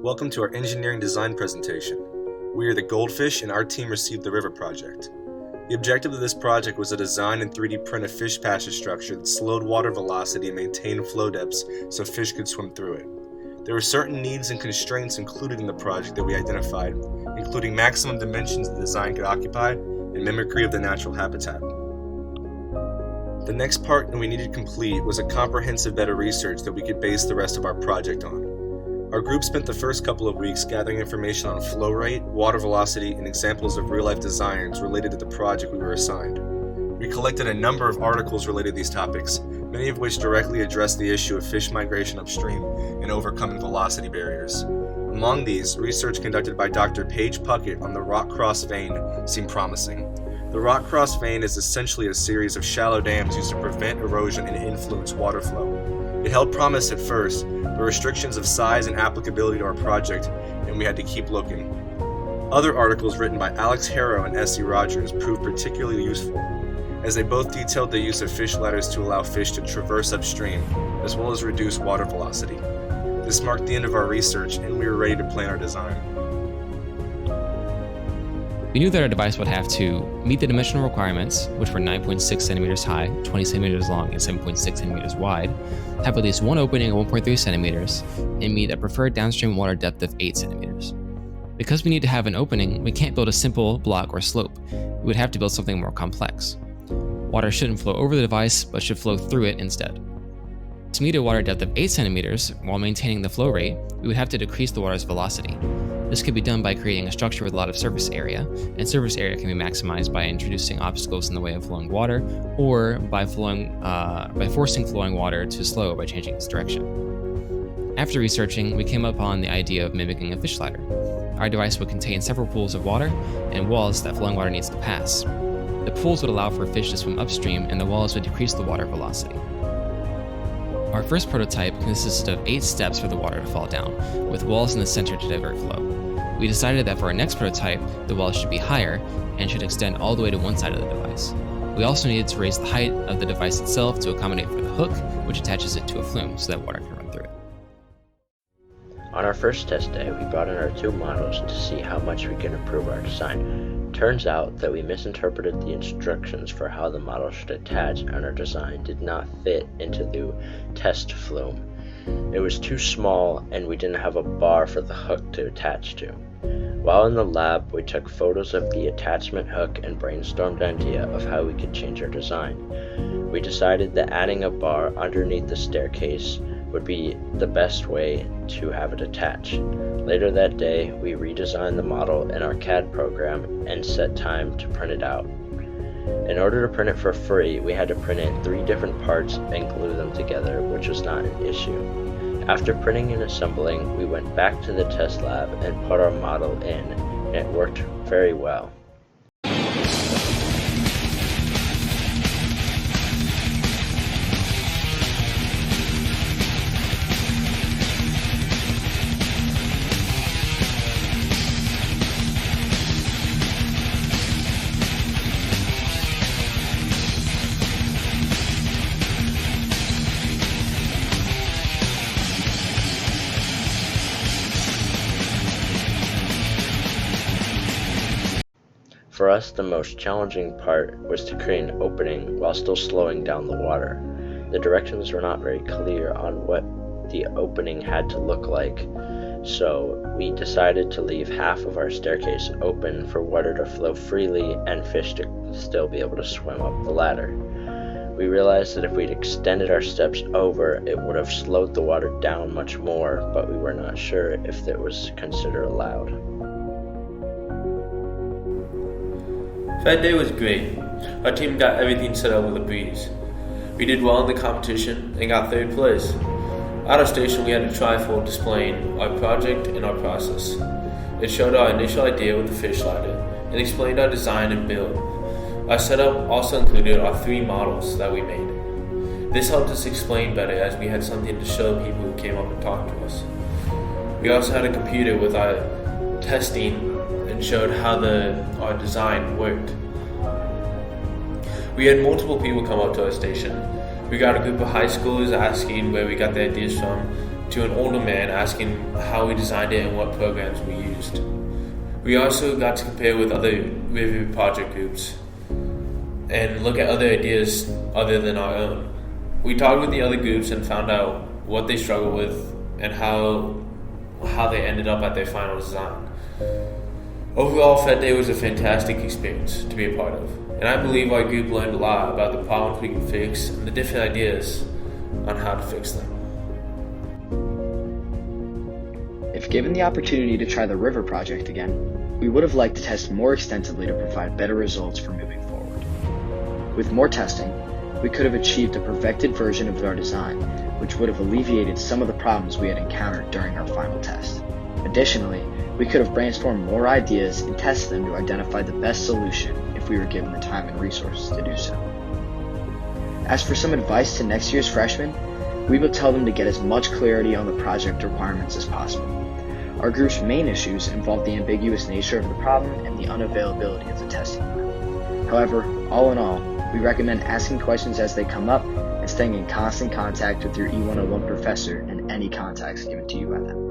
Welcome to our engineering design presentation. We are the Goldfish and our team received the River project. The objective of this project was to design and 3D print a fish passage structure that slowed water velocity and maintained flow depths so fish could swim through it. There were certain needs and constraints included in the project that we identified, including maximum dimensions the design could occupy and mimicry of the natural habitat. The next part that we needed complete was a comprehensive bit of research that we could base the rest of our project on. Our group spent the first couple of weeks gathering information on flow rate, water velocity, and examples of real-life designs related to the project we were assigned. We collected a number of articles related to these topics, many of which directly addressed the issue of fish migration upstream and overcoming velocity barriers. Among these, research conducted by Dr. Paige Puckett on the rock cross vein seemed promising. The rock cross vein is essentially a series of shallow dams used to prevent erosion and influence water flow. It held promise at first, but restrictions of size and applicability to our project, and we had to keep looking. Other articles written by Alex Harrow and S.E. Rogers proved particularly useful, as they both detailed the use of fish ladders to allow fish to traverse upstream, as well as reduce water velocity. This marked the end of our research, and we were ready to plan our design. We knew that our device would have to meet the dimensional requirements, which were 9.6 centimeters high, 20 centimeters long, and 7.6 centimeters wide, have at least one opening of 1.3 centimeters, and meet a preferred downstream water depth of 8 centimeters. Because we need to have an opening, we can't build a simple block or slope. We would have to build something more complex. Water shouldn't flow over the device, but should flow through it instead. To meet a water depth of 8 centimeters while maintaining the flow rate, we would have to decrease the water's velocity. This could be done by creating a structure with a lot of surface area, and surface area can be maximized by introducing obstacles in the way of flowing water, or by forcing flowing water to slow by changing its direction. After researching, we came upon the idea of mimicking a fish ladder. Our device would contain several pools of water and walls that flowing water needs to pass. The pools would allow for fish to swim upstream, and the walls would decrease the water velocity. Our first prototype consisted of 8 steps for the water to fall down, with walls in the center to divert flow. We decided that for our next prototype, the walls should be higher and should extend all the way to one side of the device. We also needed to raise the height of the device itself to accommodate for the hook, which attaches it to a flume so that water can run through it. On our first test day, we brought in our 2 models to see how much we could improve our design. Turns out that we misinterpreted the instructions for how the model should attach, and our design did not fit into the test flume. It was too small, and we didn't have a bar for the hook to attach to. While in the lab, we took photos of the attachment hook and brainstormed an idea of how we could change our design. We decided that adding a bar underneath the staircase would be the best way to have it attach. Later that day, we redesigned the model in our CAD program and set time to print it out. In order to print it for free, we had to print it in 3 different parts and glue them together, which was not an issue. After printing and assembling, we went back to the test lab and put our model in, and it worked very well. For us, the most challenging part was to create an opening while still slowing down the water. The directions were not very clear on what the opening had to look like, so we decided to leave half of our staircase open for water to flow freely and fish to still be able to swim up the ladder. We realized that if we'd extended our steps over, it would have slowed the water down much more, but we were not sure if that was considered allowed. That day was great. Our team got everything set up with a breeze. We did well in the competition and got 3rd place. At our station, we had a trifold displaying our project and our process. It showed our initial idea with the fish ladder and explained our design and build. Our setup also included our 3 models that we made. This helped us explain better as we had something to show people who came up and talked to us. We also had a computer with our testing and showed how our design worked. We had multiple people come up to our station. We got a group of high schoolers asking where we got their ideas from, to an older man asking how we designed it and what programs we used. We also got to compare with other river project groups and look at other ideas other than our own. We talked with the other groups and found out what they struggle with and how they ended up at their final design. Overall, FEDD Day was a fantastic experience to be a part of, and I believe our group learned a lot about the problems we can fix and the different ideas on how to fix them. If given the opportunity to try the river project again, we would have liked to test more extensively to provide better results for moving forward. With more testing, we could have achieved a perfected version of our design, which would have alleviated some of the problems we had encountered during our final test. Additionally, we could have brainstormed more ideas and tested them to identify the best solution if we were given the time and resources to do so. As for some advice to next year's freshmen, we will tell them to get as much clarity on the project requirements as possible. Our group's main issues involve the ambiguous nature of the problem and the unavailability of the testing lab. However, all in all, we recommend asking questions as they come up and staying in constant contact with your E101 professor and any contacts given to you by them.